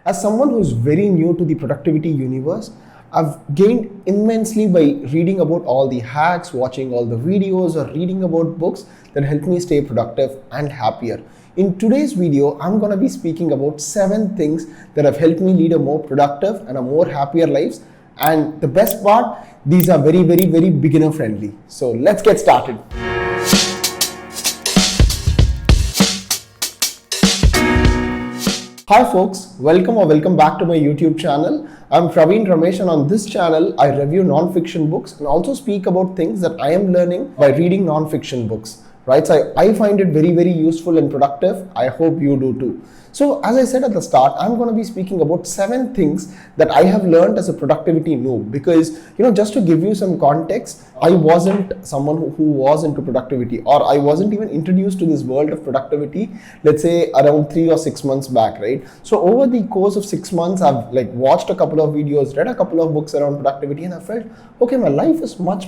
As someone who's very new to the productivity universe, I've gained immensely by reading about all the hacks, watching all the videos, or reading about books that help me stay productive and happier. In today's video, I'm going to be speaking about 7 things that have helped me lead a more productive and a more happier lives. And the best part, these are very beginner friendly. So let's get started. Hi folks, welcome back to my YouTube channel. I'm Praveen Ramesh, and on this channel I review non-fiction books and also speak about things that I am learning by reading non-fiction books. Right? So I find it very useful and productive. I hope you do too. So as I said at the start, I'm going to be speaking about 7 things that I have learned as a productivity noob, because just to give you some context, I wasn't someone who was into productivity, or I wasn't even introduced to this world of productivity, let's say around 3 or 6 months back, right? So over the course of 6 months, I've watched a couple of videos, read a couple of books around productivity, and I felt, okay, my life is much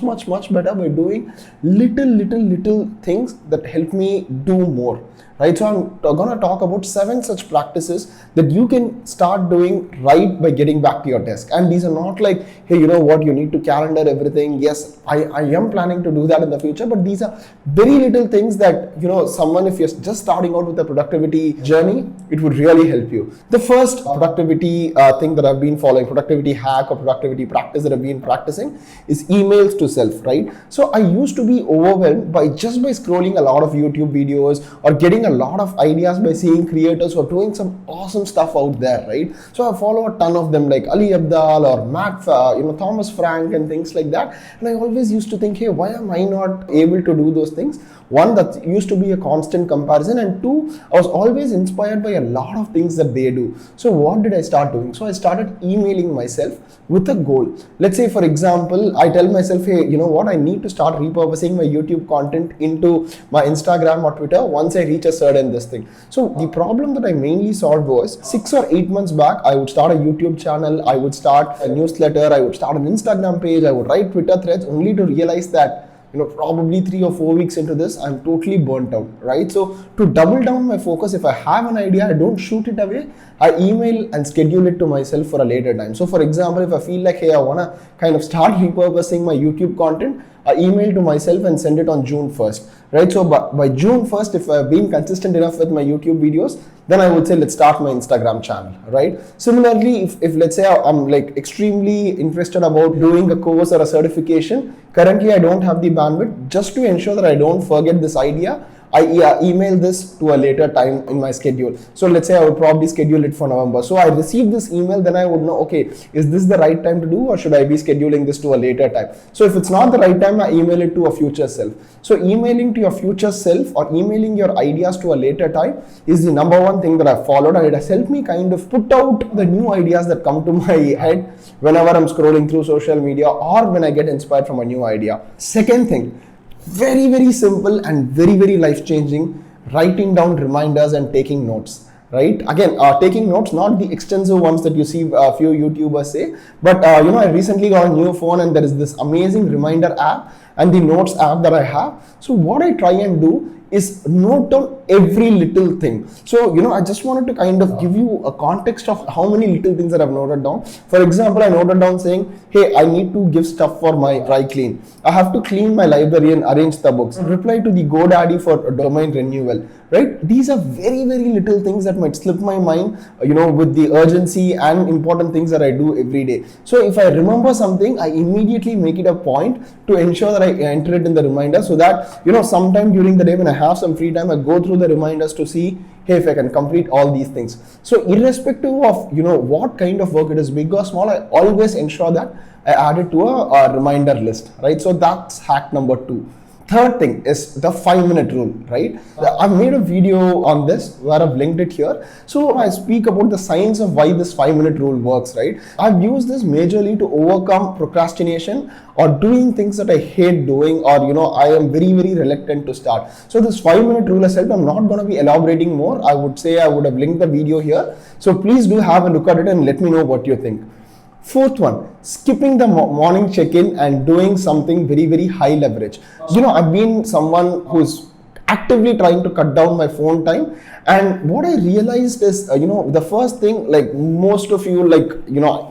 better by doing little things that help me do more. Right, so I'm going to talk about 7 such practices that you can start doing right by getting back to your desk. And these are not like, hey, you know what, you need to calendar everything. Yes, I am planning to do that in the future, but these are very little things that, someone, if you're just starting out with a productivity journey, it would really help you. The first productivity thing that I've been following, productivity hack or productivity practice that I've been practicing, is emails to self, right? So I used to be overwhelmed by scrolling a lot of YouTube videos or getting a lot of ideas by seeing creators who are doing some awesome stuff out there, right? So I follow a ton of them like Ali Abdal or Thomas Frank and things like that. And I always used to think, hey, why am I not able to do those things? One, that used to be a constant comparison, and 2, I was always inspired by a lot of things that they do. So what did I start doing? So I started emailing myself with a goal. Let's say, for example, I tell myself, hey, you know what, I need to start repurposing my YouTube content into my Instagram or Twitter once I reach a certain this thing. So the problem that I mainly solved was 6 or 8 months back, I would start a YouTube channel, I would start a newsletter, I would start an Instagram page, I would write Twitter threads, only to realize that probably 3 or 4 weeks into this, I'm totally burnt out, right? So to double down my focus, if I have an idea, I don't shoot it away. I email and schedule it to myself for a later time. So for example, if I feel like, hey, I want to kind of start repurposing my YouTube content, I email to myself and send it on June 1st, right? So by June 1st, if I've been consistent enough with my YouTube videos, then I would say, let's start my Instagram channel, right? Similarly, if let's say I'm extremely interested about doing a course or a certification, currently I don't have the bandwidth, just to ensure that I don't forget this idea, I email this to a later time in my schedule. So let's say I would probably schedule it for November. So I receive this email, then I would know, okay, is this the right time to do, or should I be scheduling this to a later time? So if it's not the right time, I email it to a future self. So emailing to your future self or emailing your ideas to a later time is the number one thing that I've followed, and it has helped me kind of put out the new ideas that come to my head whenever I'm scrolling through social media or when I get inspired from a new idea. Second thing, very simple and very life-changing, writing down reminders and taking notes, right? Again, taking notes, not the extensive ones that you see a few YouTubers say, but I recently got a new phone and there is this amazing reminder app and the notes app that I have. So what I try and do is note down every little thing. So, I just wanted to kind of give you a context of how many little things that I've noted down. For example, I noted down saying, hey, I need to give stuff for my dry clean. I have to clean my library and arrange the books. Reply to the GoDaddy for domain renewal, right? These are very little things that might slip my mind, with the urgency and important things that I do every day. So if I remember something, I immediately make it a point to ensure that I enter it in the reminder, so that, sometime during the day when I have some free time, I go through the reminders to see, hey, if I can complete all these things. So irrespective of, what kind of work it is, big or small, I always ensure that I add it to a reminder list, right? So that's hack number 2. Third thing is the 5-minute rule, right? I've made a video on this where I've linked it here. So I speak about the science of why this 5-minute rule works, right? I've used this majorly to overcome procrastination or doing things that I hate doing, or I am very reluctant to start. So this 5-minute rule has helped. I'm not going to be elaborating more. I would say I would have linked the video here. So please do have a look at it and let me know what you think. Fourth one, skipping the morning check-in and doing something very high leverage. I've been someone who's actively trying to cut down my phone time. And what I realized is, the first thing, like most of you, like,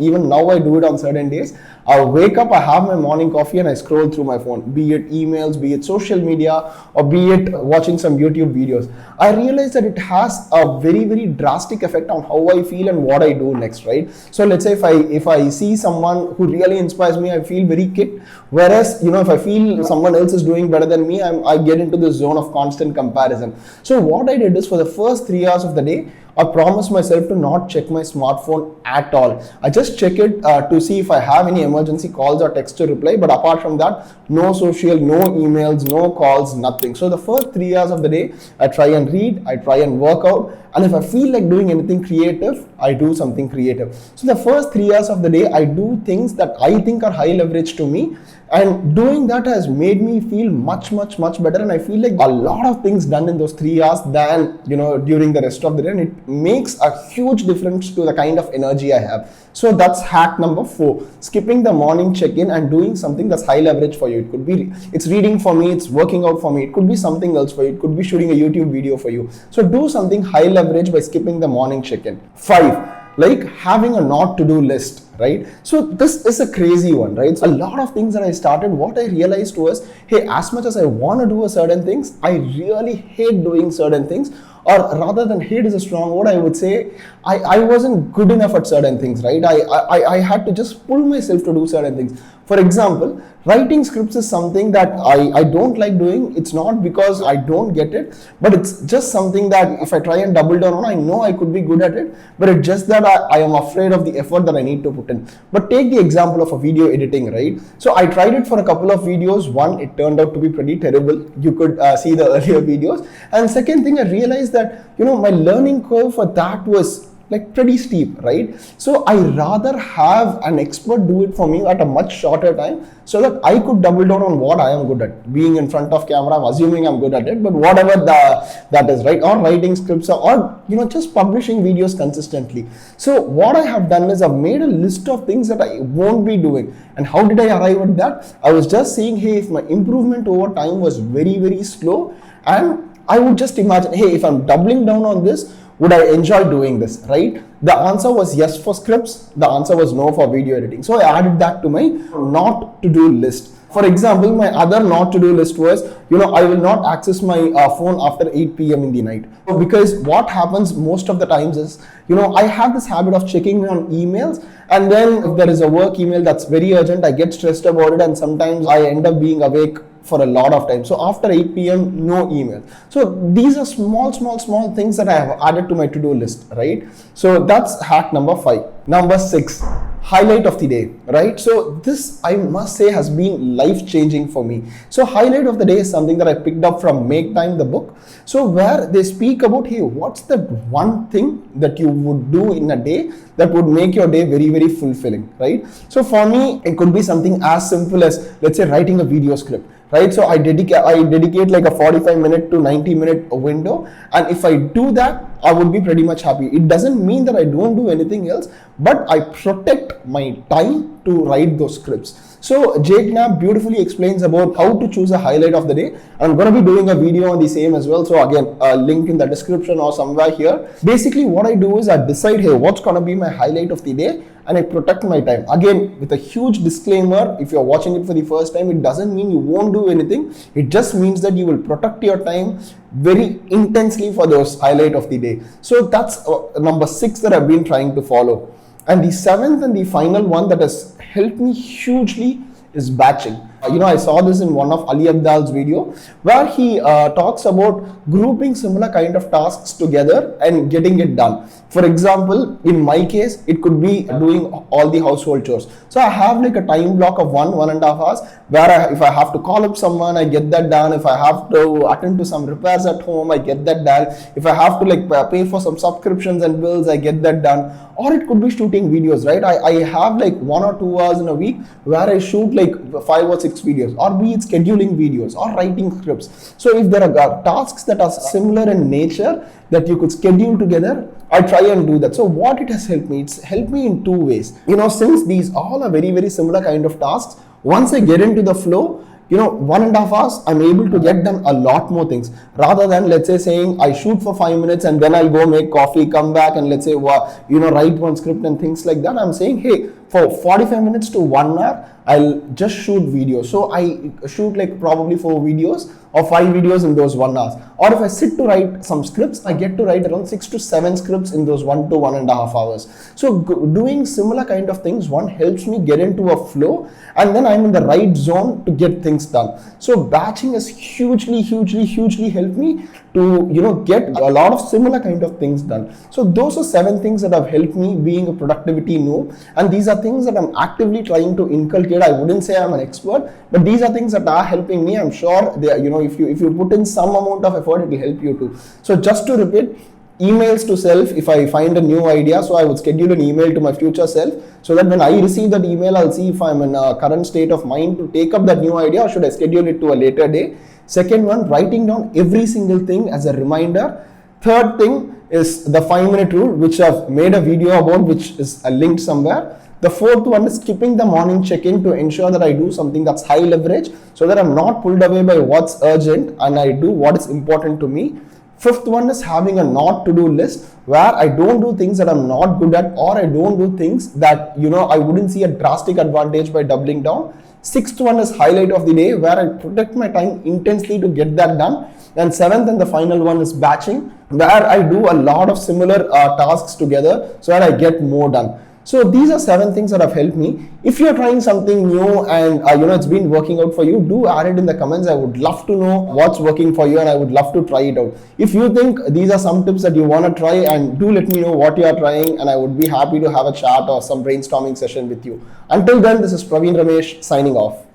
even now I do it on certain days. I wake up, I have my morning coffee, and I scroll through my phone, be it emails, be it social media, or be it watching some YouTube videos. I realize that it has a very, very drastic effect on how I feel and what I do next, right? So let's say if I see someone who really inspires me, I feel very kicked. Whereas, if I feel someone else is doing better than me, I get into this zone of constant comparison. So what I did is, for the first 3 hours of the day, I promised myself to not check my smartphone at all. I just check it to see if I have any emergency calls or text to reply. But apart from that, no social, no emails, no calls, nothing. So the first 3 hours of the day, I try and read, I try and work out. And if I feel like doing anything creative, I do something creative. So the first 3 hours of the day, I do things that I think are high leverage to me. And doing that has made me feel much, much, much better. And I feel like a lot of things done in those 3 hours than, during the rest of the day. And it makes a huge difference to the kind of energy I have. So that's hack number 4, skipping the morning check-in and doing something that's high leverage for you. It could be, it's reading for me, it's working out for me. It could be something else for you. It could be shooting a YouTube video for you. So do something high leverage by skipping the morning check-in. 5, like having a not to do list, right? So this is a crazy one, right? So a lot of things that I started, what I realized was, hey, as much as I want to do certain things, I really hate doing certain things. Or rather than hate is a strong word, I would say I wasn't good enough at certain things, right? I had to just pull myself to do certain things. For example, writing scripts is something that I don't like doing. It's not because I don't get it, but it's just something that if I try and double down on, I know I could be good at it, but it's just that I am afraid of the effort that I need to put in. But take the example of a video editing, right? So I tried it for a couple of videos. One, it turned out to be pretty terrible. You could see the earlier videos. And second thing, I realized that, my learning curve for that was like pretty steep, right? So I rather have an expert do it for me at a much shorter time so that I could double down on what I am good at. Being in front of camera, I'm assuming I'm good at it, but whatever that is, right? Or writing scripts or just publishing videos consistently. So what I have done is I've made a list of things that I won't be doing. And how did I arrive at that? I was just saying, hey, if my improvement over time was very, very slow, and I would just imagine, hey, if I'm doubling down on this, would I enjoy doing this, right? The answer was yes for scripts. The answer was no for video editing. So I added that to my not to do list. For example, my other not to do list was, I will not access my phone after 8 p.m. in the night. Because what happens most of the times is, I have this habit of checking on emails, and then if there is a work email that's very urgent, I get stressed about it, and sometimes I end up being awake for a lot of time. So after 8 p.m, no email. So these are small things that I have added to my to-do list, right? So that's hack number 5. Number 6, highlight of the day, right? So this, I must say, has been life-changing for me. So highlight of the day is something that I picked up from Make Time, the book. So where they speak about, hey, what's the one thing that you would do in a day that would make your day very, very fulfilling, right? So for me, it could be something as simple as, let's say, writing a video script, right? So I dedicate like a 45-minute to 90-minute window, and if I do that, I would be pretty much happy. It doesn't mean that I don't do anything else, but I protect my time to write those scripts. So Jake Knapp beautifully explains about how to choose a highlight of the day. I'm going to be doing a video on the same as well. So again, a link in the description or somewhere here. Basically what I do is I decide, hey, what's going to be my highlight of the day, and I protect my time. Again, with a huge disclaimer, if you're watching it for the first time, it doesn't mean you won't do anything. It just means that you will protect your time very intensely for those highlight of the day. So that's number 6 that I've been trying to follow. And the 7th and the final one that has helped me hugely is batching. I saw this in one of Ali Abdal's video where he talks about grouping similar kind of tasks together and getting it done. For example, in my case, it could be doing all the household chores. So I have like a time block of 1.5 hours where if I have to call up someone, I get that done. If I have to attend to some repairs at home, I get that done. If I have to pay for some subscriptions and bills, I get that done. Or it could be shooting videos, right? I have like 1 or 2 hours in a week where I shoot like 5 or 6 videos, or be it scheduling videos or writing scripts. So if there are tasks that are similar in nature that you could schedule together, I try and do that. So what it has helped me, it's helped me in 2 ways. Since these all are very, very similar kind of tasks, once I get into the flow, 1.5 hours, I'm able to get done a lot more things, rather than, let's say, saying I shoot for 5 minutes and then I'll go make coffee, come back and, let's say, write one script and things like that. I'm saying, hey, for 45 minutes to 1 hour, I'll just shoot videos. So I shoot like probably 4 videos or 5 videos in those 1 hour. Or if I sit to write some scripts, I get to write around 6 to 7 scripts in those 1 to 1.5 hours. So doing similar kind of things, one, helps me get into a flow, and then I'm in the right zone to get things done. So batching has hugely helped me to get a lot of similar kind of things done. So those are 7 things that have helped me being a productivity noob, and these are things that I'm actively trying to inculcate. I wouldn't say I'm an expert, but these are things that are helping me. I'm sure they, if you put in some amount of effort, it will help you too. So just to repeat, emails to self, if I find a new idea, so I would schedule an email to my future self, so that when I receive that email, I'll see if I'm in a current state of mind to take up that new idea, or should I schedule it to a later day. Second one, writing down every single thing as a reminder. Third thing is the 5-minute rule, which I've made a video about, which is linked somewhere. The fourth one is skipping the morning check-in to ensure that I do something that's high leverage, so that I'm not pulled away by what's urgent and I do what is important to me. Fifth one is having a not to do list, where I don't do things that I'm not good at, or I don't do things that I wouldn't see a drastic advantage by doubling down. Sixth one is highlight of the day, where I protect my time intensely to get that done. And seventh and the final one is batching, where I do a lot of similar tasks together so that I get more done. So these are 7 things that have helped me. If you're trying something new and it's been working out for you, do add it in the comments. I would love to know what's working for you, and I would love to try it out. If you think these are some tips that you want to try, and do let me know what you are trying, and I would be happy to have a chat or some brainstorming session with you. Until then, this is Praveen Ramesh signing off.